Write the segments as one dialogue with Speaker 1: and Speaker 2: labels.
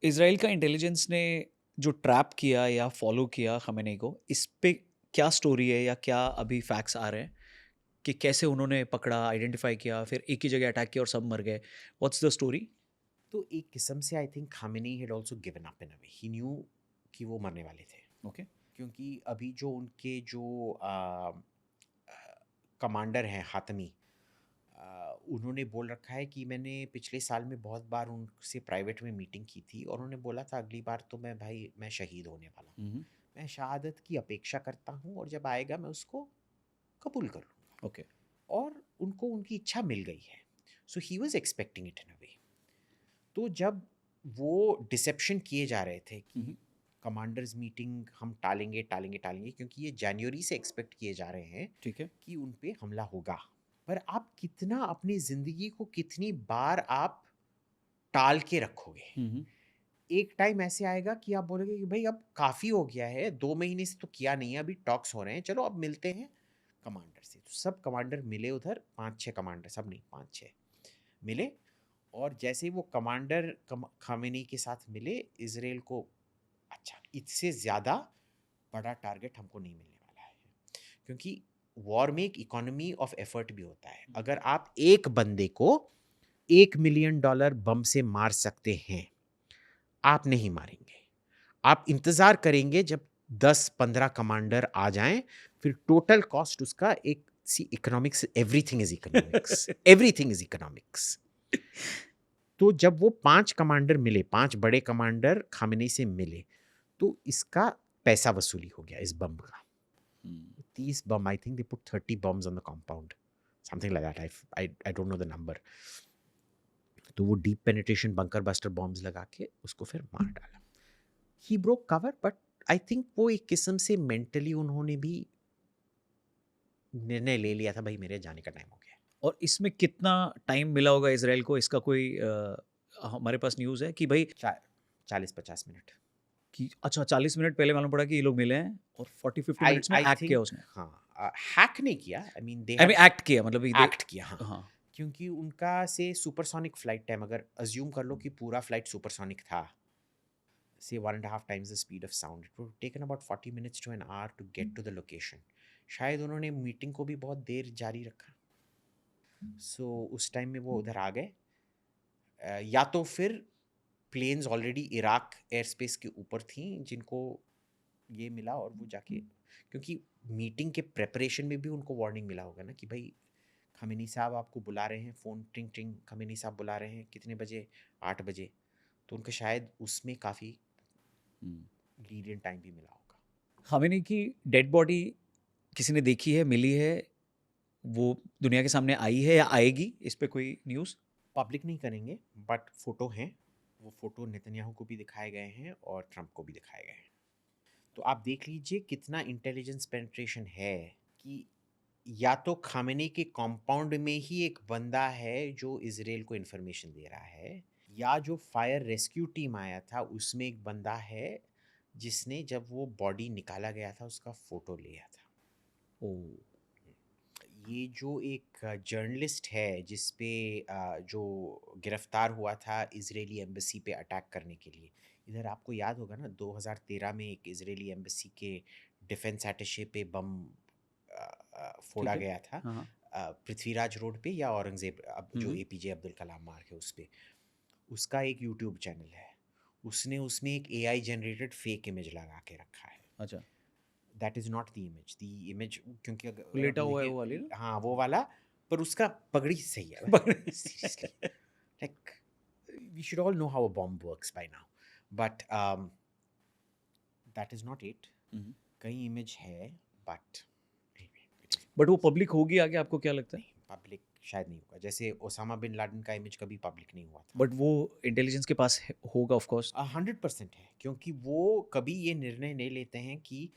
Speaker 1: Israel का intelligence ने जो ट्रैप किया या फॉलो किया खamenei को, इस पे क्या स्टोरी है या क्या अभी फैक्ट्स आ रहे हैं कि कैसे उन्होंने पकड़ा, आइडेंटिफाई किया, फिर एक ही जगह अटैक किया और सब मर गए? What's the story?
Speaker 2: तो एक किस्म से I think Khamenei had also given up in a way, he new कि वो मरने वाले थे।
Speaker 1: ओके।
Speaker 2: क्योंकि अभी जो उनके जो कमांडर हैं हातमी, उन्होंने बोल रखा है कि मैंने पिछले साल में बहुत बार उनसे प्राइवेट में मीटिंग की थी और उन्होंने बोला था अगली बार तो मैं भाई मैं शहीद होने वाला हूँ,
Speaker 1: हुँ,
Speaker 2: मैं शहादत की अपेक्षा करता हूँ और जब आएगा मैं उसको कबूल कर लूँगा।
Speaker 1: ओके।
Speaker 2: और उनको उनकी इच्छा मिल गई है। So he was expecting it in a way. तो जब वो डिसेप्शन किए जा रहे थे
Speaker 1: हुँ,
Speaker 2: कि
Speaker 1: हुँ,
Speaker 2: कमांडर्स मीटिंग हम टालेंगे टालेंगे टालेंगे, क्योंकि ये जनवरी से एक्सपेक्ट किए जा रहे हैं
Speaker 1: ठीक है।
Speaker 2: कि उन पे हमला होगा। पर आप कितना अपनी ज़िंदगी को कितनी बार आप टाल के रखोगे?
Speaker 1: हुँ, हुँ,
Speaker 2: एक टाइम ऐसे आएगा कि आप बोलोगे कि भाई अब काफ़ी हो गया है, 2 महीने से तो किया नहीं है, अभी टॉक्स हो रहे हैं, चलो अब मिलते हैं कमांडर से। तो सब कमांडर मिले उधर, 5-6 कमांडर, सब नहीं 5-6 मिले। और जैसे ही वो कमांडर खामेनी के साथ मिले, इज़राइल को अच्छा इससे ज़्यादा बड़ा टारगेट हमको नहीं मिलने वाला है। क्योंकि वॉर में एक इकोनॉमी ऑफ एफर्ट भी होता है।
Speaker 1: हुँ,
Speaker 2: अगर आप एक बंदे को $1 मिलियन बम से मार सकते हैं, आप नहीं मारेंगे। आप इंतज़ार करेंगे जब 10-15 कमांडर आ जाएँ, फिर टोटल कॉस्ट उसका एक सी economics, everything is economics, everything is economics. तो जब वो 5 कमांडर मिले, 5 बड़े कमांडर खामेनी से मिले, तो इसका पैसा वसूली हो गया इस बम का।
Speaker 1: Hmm.
Speaker 2: 30 bomb, I think they put 30 bombs on the compound, something like that, I don't know the number. तो वो deep penetration bunker buster bombs लगा के उसको फिर मार डाला। He broke cover, but I think वो एक किस्म से मेंटली उन्होंने भी निर्णय ले लिया था, भाई मेरे जाने का टाइम हो गया है।
Speaker 1: और इसमें कितना टाइम मिला होगा इज़राइल को? इसका कोई हमारे पास न्यूज़ है कि भई
Speaker 2: 40-50 मिनट।
Speaker 1: कि अच्छा 40 मिनट पहले मालूम पड़ा कि ये लोग मिले हैं और 40-50
Speaker 2: आई
Speaker 1: मिनट्स में
Speaker 2: आई
Speaker 1: एक्ट किया
Speaker 2: थिंक
Speaker 1: उसने।
Speaker 2: हाँ, हैक नहीं किया, I mean they
Speaker 1: I
Speaker 2: have
Speaker 1: mean act किया मतलब ये दे
Speaker 2: एक्ट किया, हाँ।
Speaker 1: हाँ।
Speaker 2: क्योंकि उनका से सुपरसोनिक फ्लाइट टाइम अगर अज्यूम कर लो कि पूरा फ्लाइट सुपरसोनिक था, say 1.5 times the speed of sound, it would have taken about 40 minutes to an hour to get to the location. शायद उन्होंने मीटिंग को भी बहुत देर जारी रखा। सो उस टाइम में वो उधर आ गए। या तो फिर planes already Iraq air space के ऊपर थी जिनको ये मिला और वो जाके, क्योंकि मीटिंग के प्रेपरेशन में भी उनको वार्निंग मिला होगा ना कि भाई खमेनी साहब आपको बुला रहे हैं, फ़ोन टिंग टिंग, खमेनी साहब बुला रहे हैं कितने बजे, 8 बजे। तो उनको शायद उसमें काफ़ी
Speaker 1: हुँ।
Speaker 2: लीडियंट टाइम भी मिला होगा।
Speaker 1: ख़ामेनी की डेड बॉडी किसी ने देखी है, मिली है? वो दुनिया के सामने आई है या आएगी? इस पे कोई न्यूज़?
Speaker 2: पब्लिक नहीं करेंगे, बट फ़ोटो हैं। वो फ़ोटो नेतन्याहू को भी दिखाए गए हैं और ट्रंप को भी दिखाए गए हैं। तो आप देख लीजिए कितना इंटेलिजेंस पेनिट्रेशन है कि या तो खामेनी के कॉम्पाउंड में ही एक बंदा है जो इज़राइल को इन्फॉर्मेशन दे रहा है, या जो फायर रेस्क्यू टीम आया था उसमें एक बंदा है जिसने जब वो बॉडी निकाला गया था उसका फ़ोटो लिया था।
Speaker 1: ओह!
Speaker 2: ये जो एक जर्नलिस्ट है जिस पे जो गिरफ्तार हुआ था इजरायली एम्बेसी पे अटैक करने के लिए, इधर आपको याद होगा ना 2013 में एक इजरायली एम्बेसी के डिफेंस अटैचे पे बम फोड़ा
Speaker 1: ठीक है।
Speaker 2: गया था,
Speaker 1: हाँ, हाँ।
Speaker 2: पृथ्वीराज रोड पे या औरंगजेब, अब
Speaker 1: हुँ,
Speaker 2: जो
Speaker 1: हुँ।
Speaker 2: एपीजे अब्दुल कलाम मार्ग है उस पे। उसका एक यूट्यूब चैनल है, उसने उसमें एक एआई जनरेटेड फेक इमेज लगा के रखा है।
Speaker 1: अच्छा,
Speaker 2: that is not the image, क्योंकि
Speaker 1: वो
Speaker 2: अगर आप
Speaker 1: लेटा हुआ है
Speaker 2: देखें,
Speaker 1: वो वाली ना?
Speaker 2: हाँ वो वाला, पर उसका पगड़ी सही है भाई,
Speaker 1: पर
Speaker 2: seriously, like we should all know how a bomb works by now, but that is not it.
Speaker 1: Hmm, hmm.
Speaker 2: कई इमेज है, but it is
Speaker 1: but
Speaker 2: what
Speaker 1: वो
Speaker 2: इट इज़।
Speaker 1: पब्लिक होगी आगे आपको क्या लगता है?
Speaker 2: नहीं, पब्लिक शायद नहीं होगा, जैसे ओसामा बिन लादेन का इमेज कभी पब्लिक नहीं हुआ था।
Speaker 1: बट वो इंटेलिजेंस के पास है होगा ऑफ कोर्स।
Speaker 2: 100% है, क्योंकि वो कभी ये निर्णय नहीं लेते हैं कि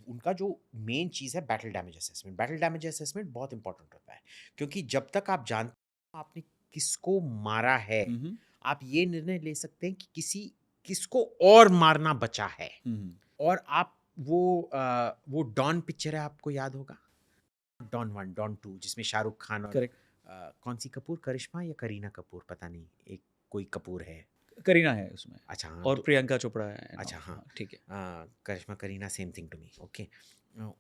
Speaker 2: उनका जो मेन चीज़ है battle damage assessment. Battle damage assessment बहुत इंपॉर्टेंट होता है, क्योंकि जब तक आप जानते हो आपने किसको मारा है,
Speaker 1: हुँ, हुँ।
Speaker 2: आप ये निर्णय ले सकते हैं कि किसको और मारना बचा है।
Speaker 1: हुँ, हुँ।
Speaker 2: और आप वो डॉन पिक्चर है, आपको याद होगा, डॉन 1 डॉन 2 जिसमें शाहरुख खान और
Speaker 1: करेक्ट।
Speaker 2: कौन सी कपूर, करिश्मा या करीना कपूर, पता नहीं, एक कोई कपूर है।
Speaker 1: करीना है उसमें
Speaker 2: अच्छा हाँ
Speaker 1: और
Speaker 2: तो
Speaker 1: प्रियंका चोपड़ा है and
Speaker 2: अच्छा
Speaker 1: all,
Speaker 2: हाँ
Speaker 1: ठीक है।
Speaker 2: Karishma Kareena same thing to me okay.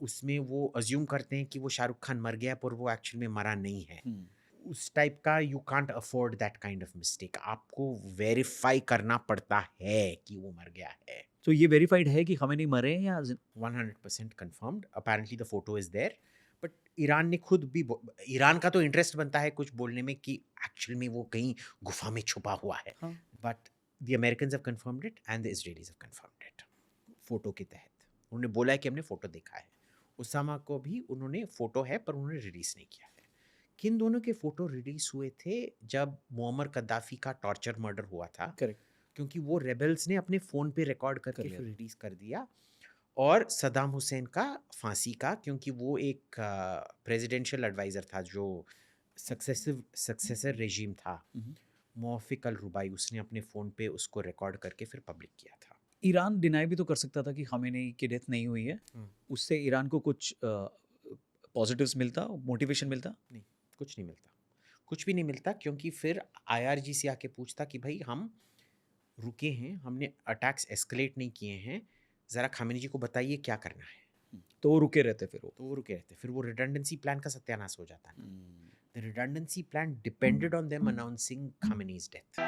Speaker 2: उसमें वो अज्यूम करते हैं कि वो शाहरुख खान मर गया पर वो एक्चुअल में मरा नहीं है।
Speaker 1: हम्म,
Speaker 2: उस टाइप का you can't afford that kind of mistake, आपको वेरीफाई करना पड़ता है कि वो मर गया है।
Speaker 1: तो ये वेरीफाइड है कि खमेनी मरे हैं या
Speaker 2: 100% confirmed, apparently the photo is there, but Iran ने खुद भी ईरान का तो इंटरेस्ट बनता है कुछ बोलने में कि एक्चुअल में वो कहीं गुफा में छुपा हुआ है,
Speaker 1: हाँ
Speaker 2: but the Americans have confirmed it and the Israelis have confirmed it. Photo के तहत उन्होंने बोला है कि हमने फोटो देखा है। उसामा को भी उन्होंने फोटो है पर उन्होंने रिलीज नहीं किया है। किन दोनों के फोटो रिलीज हुए थे जब मुअम्मर कद्दाफी का टॉर्चर मर्डर हुआ था,
Speaker 1: करेक्ट
Speaker 2: क्योंकि वो रेबल्स ने अपने फ़ोन पे रिकॉर्ड
Speaker 1: कर
Speaker 2: करके
Speaker 1: लिया
Speaker 2: फिर
Speaker 1: था।
Speaker 2: रिलीज़ कर दिया। और सद्दाम हुसैन का फांसी का, क्योंकि वो एक प्रेसिडेंशियल एडवाइज़र था जो सक्सेसर रेजिम था,
Speaker 1: हम्म।
Speaker 2: मौफिक अल रुबाई, उसने अपने फ़ोन पे उसको रिकॉर्ड करके फिर पब्लिक किया था।
Speaker 1: ईरान डिनाई भी तो कर सकता था कि खामेनी की डेथ नहीं हुई है,
Speaker 2: हम्म,
Speaker 1: उससे ईरान को कुछ पॉजिटिव्स मिलता, मोटिवेशन मिलता।
Speaker 2: नहीं, कुछ नहीं मिलता, कुछ भी नहीं मिलता, क्योंकि फिर IRGC आके पूछता कि भाई हम रुके हैं, हमने अटैक्स एस्केलेट नहीं किए हैं, ज़रा खामेनी जी को बताइए क्या करना है।
Speaker 1: तो वो रुके रहते फिर वो।
Speaker 2: तो वो रुके रहते, फिर वो रिडंडेंसी प्लान का सत्यानाश हो जाता है।
Speaker 1: हम्म,
Speaker 2: The redundancy plan depended on them announcing Khamenei's death.